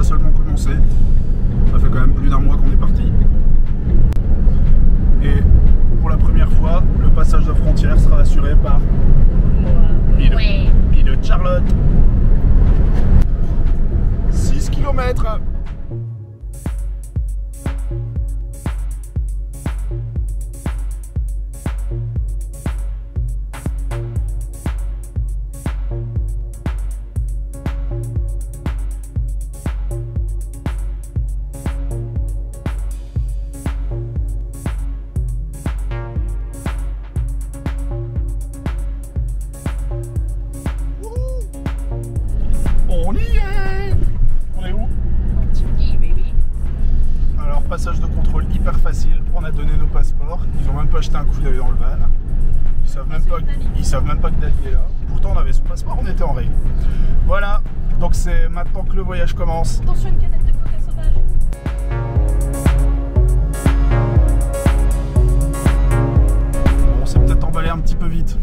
va seulement commencer. Ça fait quand même plus d'un mois qu'on est parti. Et pour la première fois, le passage de frontière sera assuré par Pilote Charlotte. 6 km. On y est! On est où? Turquie, baby. Alors, passage de contrôle hyper facile. On a donné nos passeports. Ils ont même pas jeté un coup d'œil dans le van. Ils savent même pas que Dali est là. Pourtant, on avait son passeport, on était en règle. Voilà. Donc, c'est maintenant que le voyage commence. Attention, une canette de coca sauvage. On s'est peut-être emballé un petit peu vite.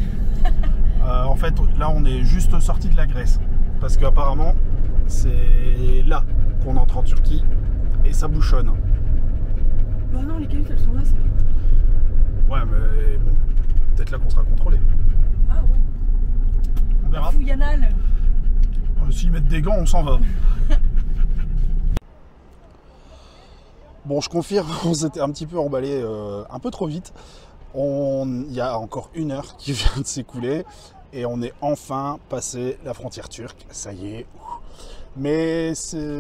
En fait, là, on est juste sorti de la Grèce. Parce qu'apparemment, c'est là qu'on entre en Turquie et ça bouchonne. Bah non, les cahutes elles sont là, ça va. Ouais, mais bon, peut-être là qu'on sera contrôlé. Ah ouais. On verra. Fouillanal. S'ils mettent des gants, on s'en va. Bon, je confirme, on s'était un petit peu emballé un peu trop vite. Il y a encore 1 heure qui vient de s'écouler. Et on est enfin passé la frontière turque, ça y est. Mais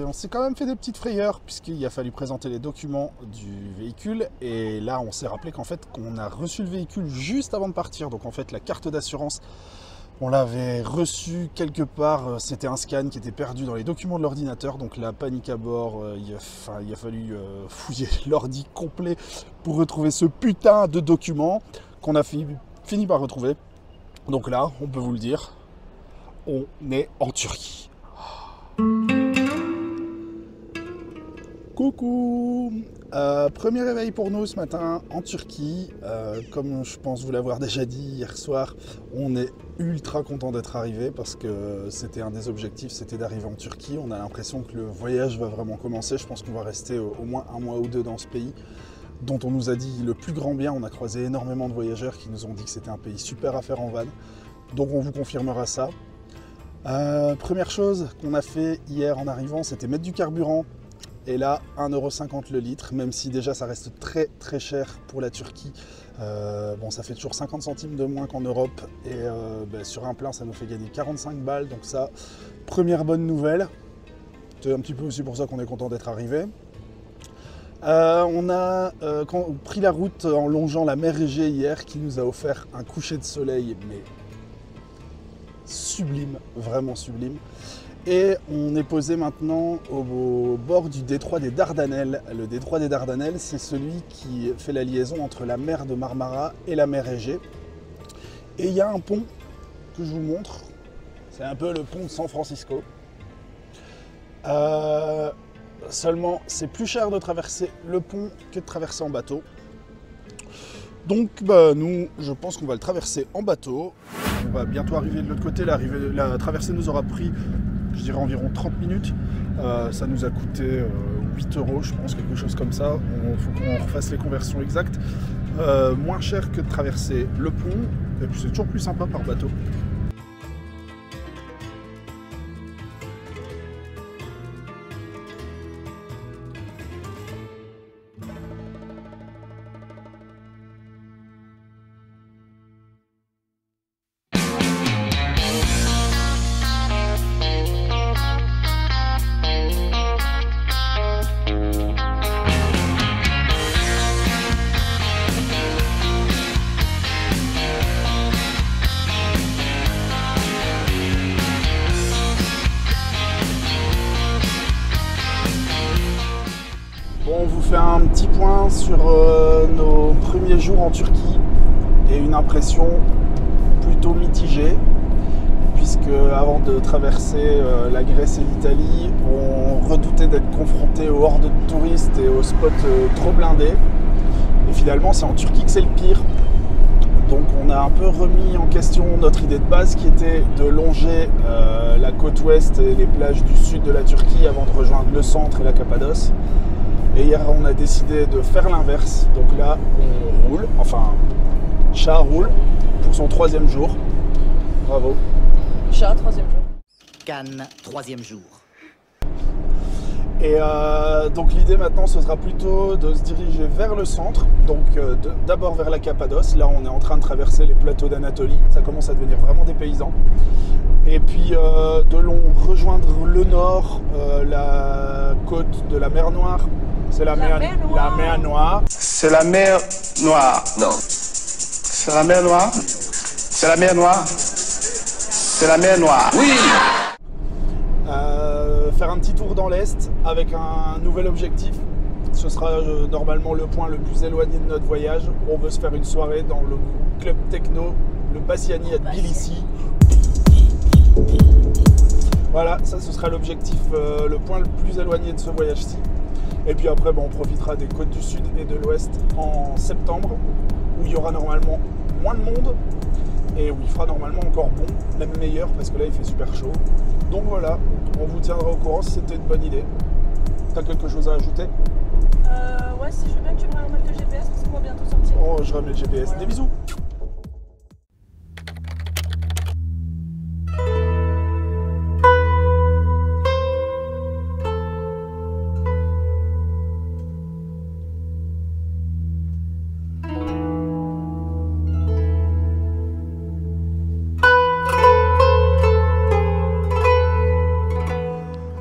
on s'est quand même fait des petites frayeurs puisqu'il a fallu présenter les documents du véhicule. Et là, on s'est rappelé qu'en fait, qu'on a reçu le véhicule juste avant de partir. Donc en fait, la carte d'assurance, on l'avait reçue quelque part. C'était un scan qui était perdu dans les documents de l'ordinateur. Donc la panique à bord, il a fallu fouiller l'ordi complet pour retrouver ce putain de document qu'on a fini par retrouver. Donc là, on peut vous le dire, on est en Turquie. Coucou! Premier réveil pour nous ce matin en Turquie. Comme je pense vous l'avoir déjà dit hier soir, on est ultra content d'être arrivé parce que c'était un des objectifs, c'était d'arriver en Turquie. On a l'impression que le voyage va vraiment commencer. Je pense qu'on va rester au moins 1 mois ou 2 dans ce pays, dont on nous a dit le plus grand bien. On a croisé énormément de voyageurs qui nous ont dit que c'était un pays super à faire en van. Donc on vous confirmera ça. Première chose qu'on a fait hier en arrivant, c'était mettre du carburant. Et là, 1,50 € le litre, même si déjà ça reste très très cher pour la Turquie. Bon, ça fait toujours 50 centimes de moins qu'en Europe. Et sur un plein, ça nous fait gagner 45 balles. Donc ça, première bonne nouvelle. C'est un petit peu aussi pour ça qu'on est content d'être arrivé. On a pris la route en longeant la mer Égée hier, qui nous a offert un coucher de soleil, mais sublime, vraiment sublime. Et on est posé maintenant au bord du détroit des Dardanelles. Le détroit des Dardanelles, c'est celui qui fait la liaison entre la mer de Marmara et la mer Égée. Et il y a un pont que je vous montre. C'est un peu le pont de San Francisco. Seulement, c'est plus cher de traverser le pont que de traverser en bateau. Donc, nous, je pense qu'on va le traverser en bateau. On va bientôt arriver de l'autre côté. La traversée nous aura pris, je dirais, environ 30 minutes. Ça nous a coûté 8 €, je pense, quelque chose comme ça. Il faut qu'on refasse les conversions exactes. Moins cher que de traverser le pont. Et puis, c'est toujours plus sympa par bateau. Bon, on vous fait un petit point sur nos premiers jours en Turquie et une impression plutôt mitigée, puisque avant de traverser la Grèce et l'Italie, on redoutait d'être confronté aux hordes de touristes et aux spots trop blindés. Et finalement, c'est en Turquie que c'est le pire. Donc on a un peu remis en question notre idée de base qui était de longer la côte ouest et les plages du sud de la Turquie avant de rejoindre le centre et la Cappadoce. Et hier on a décidé de faire l'inverse. Donc là on roule, enfin Chat roule pour son 3e jour. Bravo. Chat, 3e jour. Cannes, 3e jour. Et donc l'idée maintenant ce sera plutôt de se diriger vers le centre, donc d'abord vers la Cappadoce. Là on est en train de traverser les plateaux d'Anatolie, ça commence à devenir vraiment dépaysant. Et puis rejoindre le nord, la côte de la mer Noire. C'est la mer Noire. C'est la mer Noire. Non. C'est la mer Noire. C'est la mer Noire. C'est la mer Noire. Oui. Faire un petit tour dans l'Est avec un nouvel objectif. Ce sera normalement le point le plus éloigné de notre voyage. On veut se faire une soirée dans le club techno, le Bassiani à Tbilissi. Voilà, ça ce sera l'objectif, le point le plus éloigné de ce voyage-ci. Et puis après, on profitera des côtes du sud et de l'ouest en septembre, où il y aura normalement moins de monde et où il fera normalement encore bon, même meilleur, parce que là il fait super chaud. Donc voilà, on vous tiendra au courant si c'était une bonne idée. T'as quelque chose à ajouter? Ouais, si je veux bien que tu me remettes le GPS parce qu'on va bientôt sortir. Oh, je remets le GPS. Voilà. Des bisous.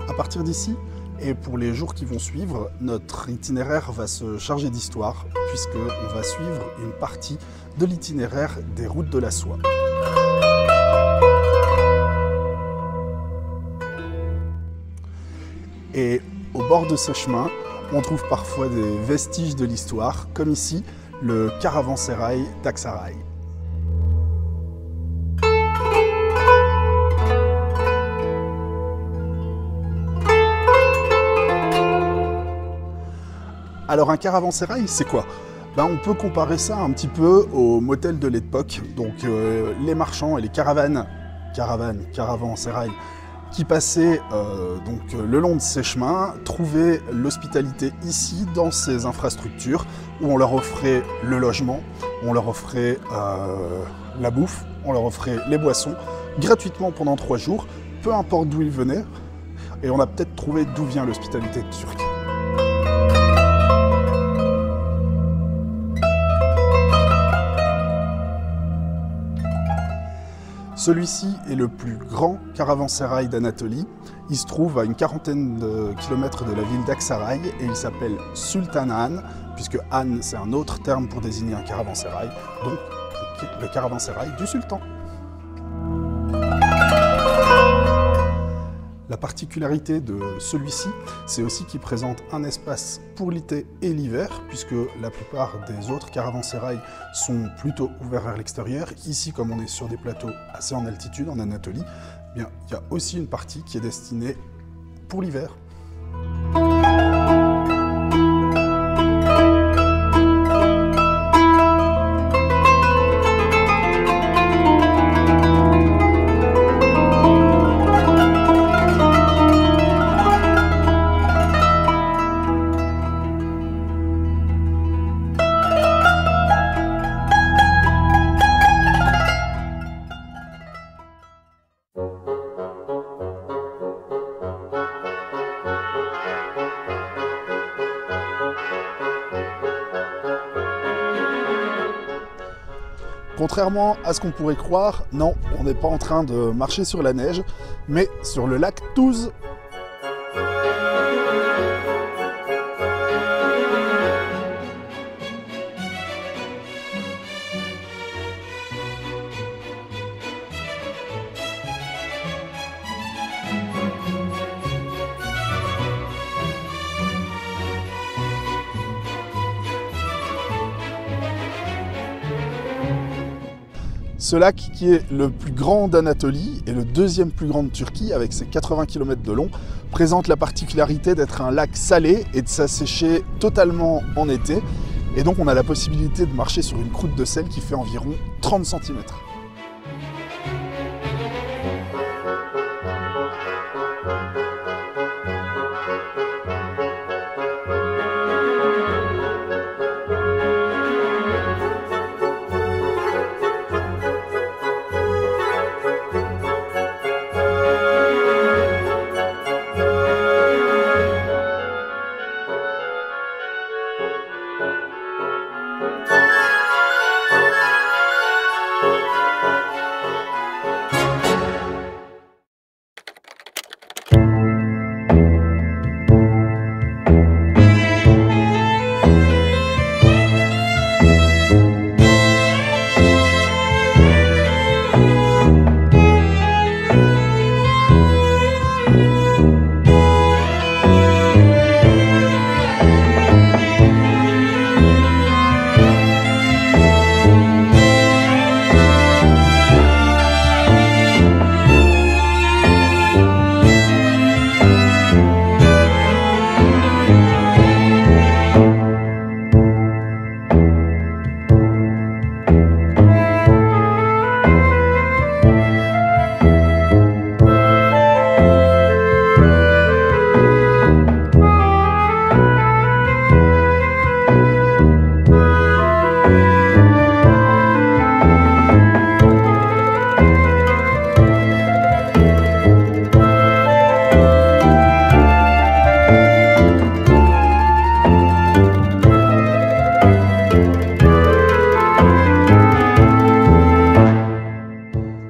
À partir d'ici, et pour les jours qui vont suivre, notre itinéraire va se charger d'histoire, puisqu'on va suivre une partie de l'itinéraire des routes de la soie. Et au bord de ce chemin, on trouve parfois des vestiges de l'histoire, comme ici, le caravansérail d'Aksaray. Alors un caravansérail, c'est quoi? On peut comparer ça un petit peu au motel de l'époque. Donc les marchands et les caravansérail, qui passaient le long de ces chemins, trouvaient l'hospitalité ici, dans ces infrastructures, où on leur offrait le logement, on leur offrait la bouffe, on leur offrait les boissons, gratuitement pendant 3 jours, peu importe d'où ils venaient. Et on a peut-être trouvé d'où vient l'hospitalité turque. Celui-ci est le plus grand caravansérail d'Anatolie. Il se trouve à une 40aine de kilomètres de la ville d'Aksaray et il s'appelle Sultan Han, puisque Han c'est un autre terme pour désigner un caravansérail, donc le caravansérail du sultan. La particularité de celui-ci, c'est aussi qu'il présente un espace pour l'été et l'hiver, puisque la plupart des autres caravansérails sont plutôt ouverts vers l'extérieur. Ici, comme on est sur des plateaux assez en altitude, en Anatolie, il y a aussi une partie qui est destinée pour l'hiver. Contrairement à ce qu'on pourrait croire, non, on n'est pas en train de marcher sur la neige, mais sur le lac Touze. Ce lac, qui est le plus grand d'Anatolie et le 2e plus grand de Turquie, avec ses 80 km de long, présente la particularité d'être un lac salé et de s'assécher totalement en été. Et donc on a la possibilité de marcher sur une croûte de sel qui fait environ 30 cm.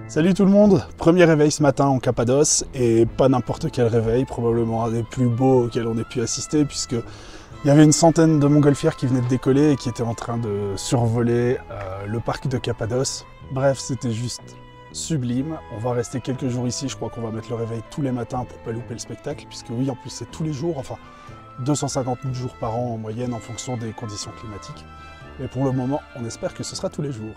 Salut tout le monde, premier réveil ce matin en Cappadoce et pas n'importe quel réveil, probablement un des plus beaux auxquels on ait pu assister puisque il y avait une centaine de montgolfières qui venaient de décoller et qui étaient en train de survoler le parc de Cappadoce. Bref, c'était juste sublime. On va rester quelques jours ici, je crois qu'on va mettre le réveil tous les matins pour pas louper le spectacle puisque oui, en plus c'est tous les jours, enfin 250 000 jours par an en moyenne en fonction des conditions climatiques. Mais pour le moment, on espère que ce sera tous les jours.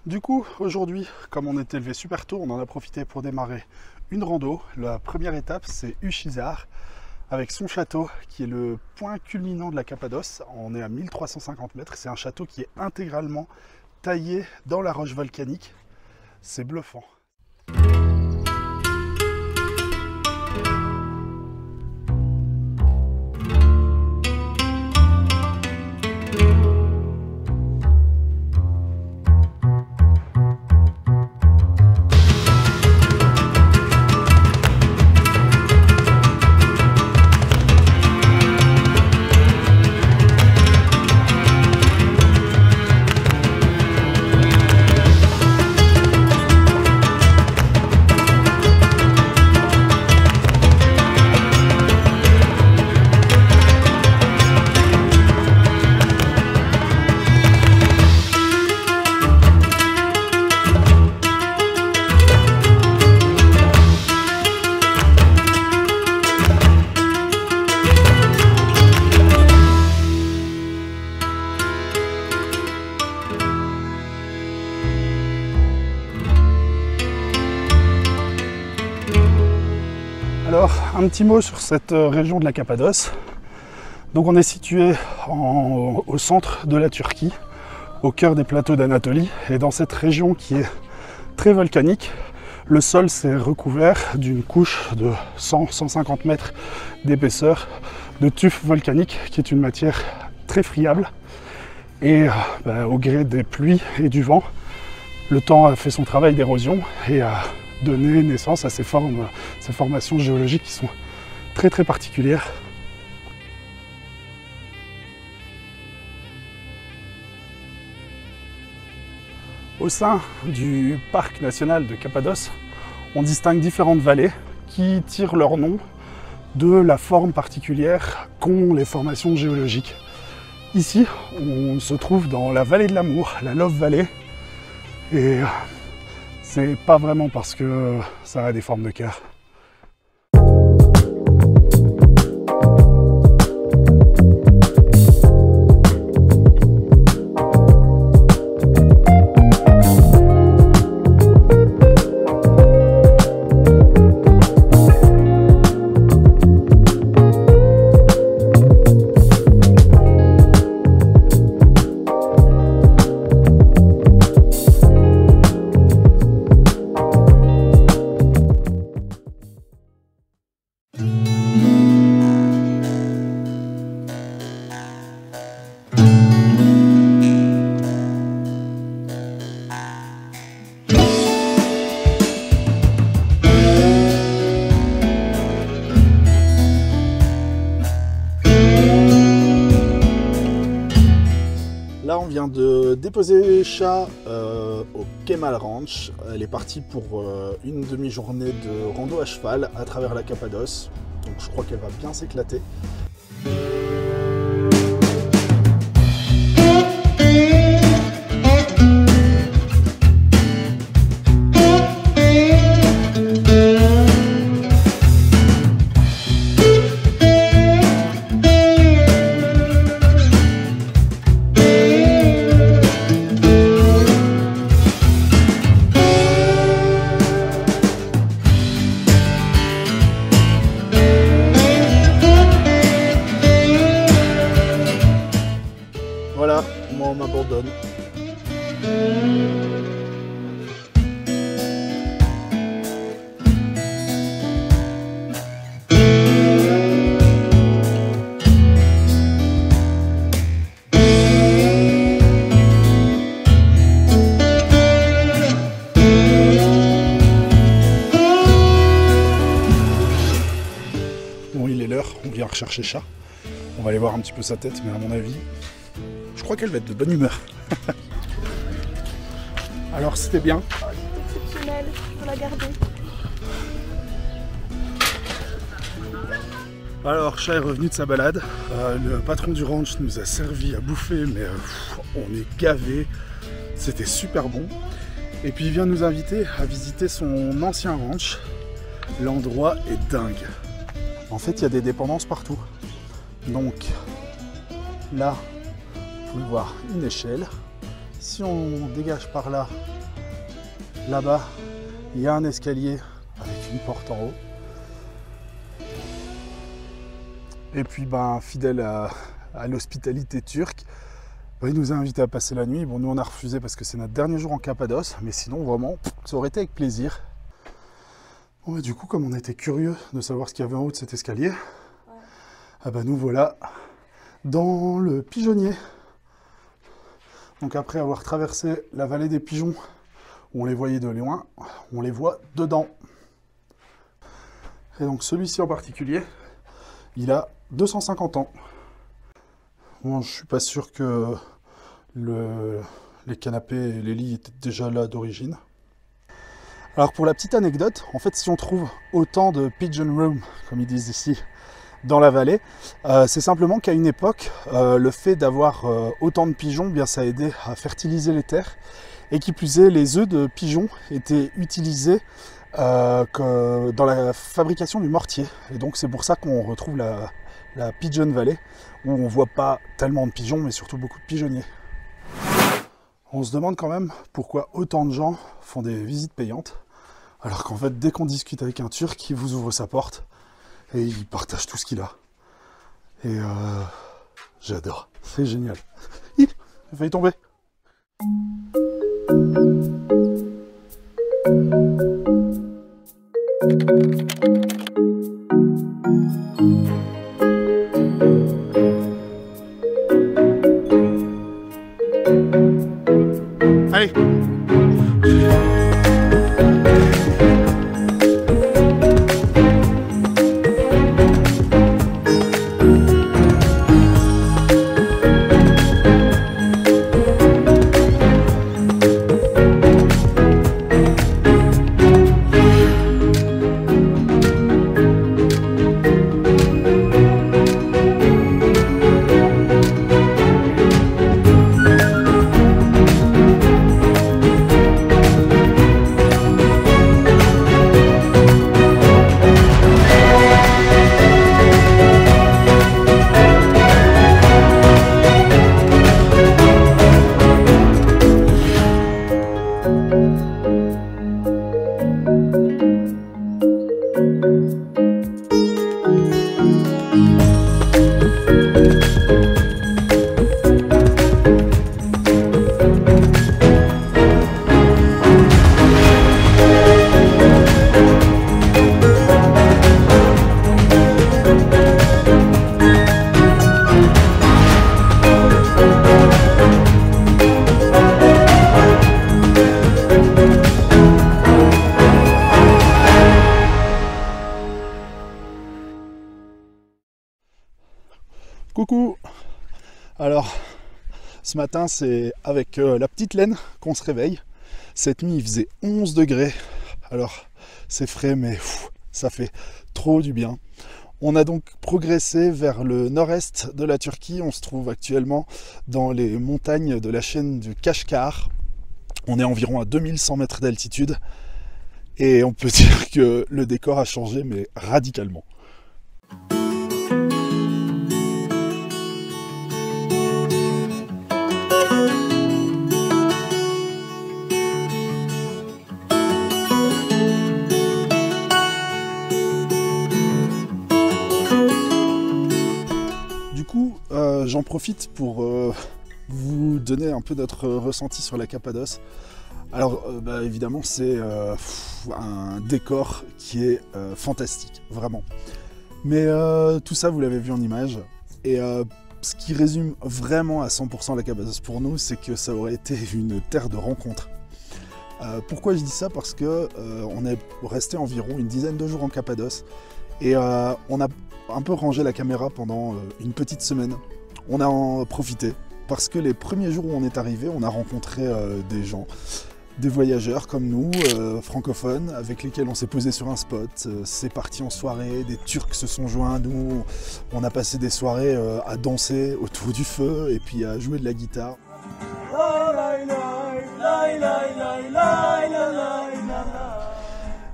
Du coup, aujourd'hui, comme on était levé super tôt, on en a profité pour démarrer une rando. La première étape, c'est Ushizar, avec son château, qui est le point culminant de la Cappadoce. On est à 1350 mètres. C'est un château qui est intégralement taillé dans la roche volcanique. C'est bluffant. Alors, un petit mot sur cette région de la Cappadoce. Donc on est situé au centre de la Turquie, au cœur des plateaux d'Anatolie, et dans cette région qui est très volcanique, le sol s'est recouvert d'une couche de 100-150 mètres d'épaisseur de tuf volcanique, qui est une matière très friable. Et au gré des pluies et du vent, le temps a fait son travail d'érosion et a donné naissance à ces formations géologiques qui sont très très particulières. Au sein du parc national de Cappadoce, on distingue différentes vallées qui tirent leur nom de la forme particulière qu'ont les formations géologiques. Ici, on se trouve dans la vallée de l'amour, la Love Valley, et c'est pas vraiment parce que ça a des formes de cœur. Là, on vient de déposer Chat au Kemal Ranch. Elle est partie pour une demi-journée de rando à cheval à travers la Cappadoce. Donc je crois qu'elle va bien s'éclater. Voilà, moi on m'abandonne. Bon, il est l'heure, on vient rechercher Chat. On va aller voir un petit peu sa tête, mais à mon avis, je crois qu'elle va être de bonne humeur. Alors c'était bien. C'est exceptionnel, il faut la garder. Alors Chat est revenu de sa balade. Le patron du ranch nous a servi à bouffer, mais on est gavés. C'était super bon. Et puis il vient nous inviter à visiter son ancien ranch. L'endroit est dingue. En fait, il y a des dépendances partout. Donc là, vous pouvez voir une échelle. Si on dégage par là, là-bas, il y a un escalier avec une porte en haut. Et puis, fidèle à l'hospitalité turque, il nous a invités à passer la nuit. Bon, nous, on a refusé parce que c'est notre dernier jour en Cappadoce. Mais sinon, vraiment, ça aurait été avec plaisir. Bon, du coup, comme on était curieux de savoir ce qu'il y avait en haut de cet escalier, nous voilà dans le pigeonnier. Donc après avoir traversé la vallée des pigeons, où on les voyait de loin, on les voit dedans. Et donc celui-ci en particulier, il a 250 ans. Bon, je suis pas sûr que les canapés et les lits étaient déjà là d'origine. Alors pour la petite anecdote, en fait si on trouve autant de pigeon room, comme ils disent ici, dans la vallée, c'est simplement qu'à une époque, le fait d'avoir autant de pigeons, ça aidait à fertiliser les terres, et qui plus est, les œufs de pigeons étaient utilisés dans la fabrication du mortier. Et donc c'est pour ça qu'on retrouve la Pigeon Valley, où on voit pas tellement de pigeons, mais surtout beaucoup de pigeonniers. On se demande quand même pourquoi autant de gens font des visites payantes, alors qu'en fait, dès qu'on discute avec un Turc, il vous ouvre sa porte Et il partage tout ce qu'il a. Et j'adore. C'est génial. J'ai failli tomber. Allez. Coucou. Alors, ce matin, c'est avec la petite laine qu'on se réveille. Cette nuit, il faisait 11 degrés. Alors, c'est frais, mais ça fait trop du bien. On a donc progressé vers le nord-est de la Turquie. On se trouve actuellement dans les montagnes de la chaîne du Kashgar. On est environ à 2100 mètres d'altitude. Et on peut dire que le décor a changé, mais radicalement. J'en profite pour vous donner un peu notre ressenti sur la Cappadoce. Alors évidemment c'est un décor qui est fantastique, vraiment. Mais tout ça vous l'avez vu en image. Et ce qui résume vraiment à 100% la Cappadoce pour nous, c'est que ça aurait été une terre de rencontre. Pourquoi je dis ça? Parce que on est resté environ une dizaine de jours en Cappadoce. Et on a un peu rangé la caméra pendant une petite semaine. On a en profité parce que les premiers jours où on est arrivé, on a rencontré des gens, des voyageurs comme nous, francophones, avec lesquels on s'est posé sur un spot. C'est parti en soirée, des Turcs se sont joints à nous. On a passé des soirées à danser autour du feu et puis à jouer de la guitare.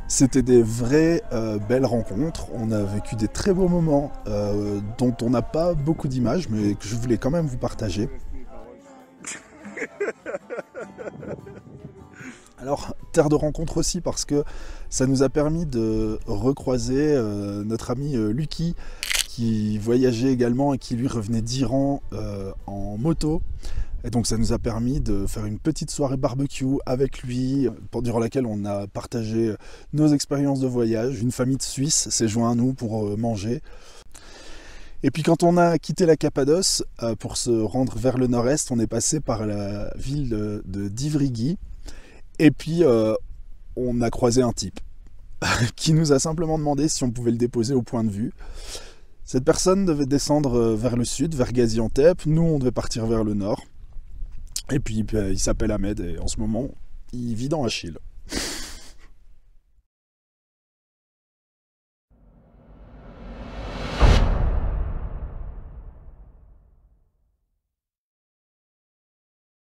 C'était des vraies belles rencontres, on a vécu des très beaux moments dont on n'a pas beaucoup d'images, mais que je voulais quand même vous partager. Alors, terre de rencontre aussi parce que ça nous a permis de recroiser notre ami Lucky, qui voyageait également et qui lui revenait d'Iran en moto. Et donc ça nous a permis de faire une petite soirée barbecue avec lui, durant laquelle on a partagé nos expériences de voyage. Une famille de Suisses s'est jointe à nous pour manger. Et puis quand on a quitté la Cappadoce pour se rendre vers le nord-est, on est passé par la ville de Divrigi. Et puis on a croisé un type qui nous a simplement demandé si on pouvait le déposer au point de vue. Cette personne devait descendre vers le sud, vers Gaziantep. Nous, on devait partir vers le nord. Et puis, il s'appelle Ahmed et en ce moment, il vit dans Achille.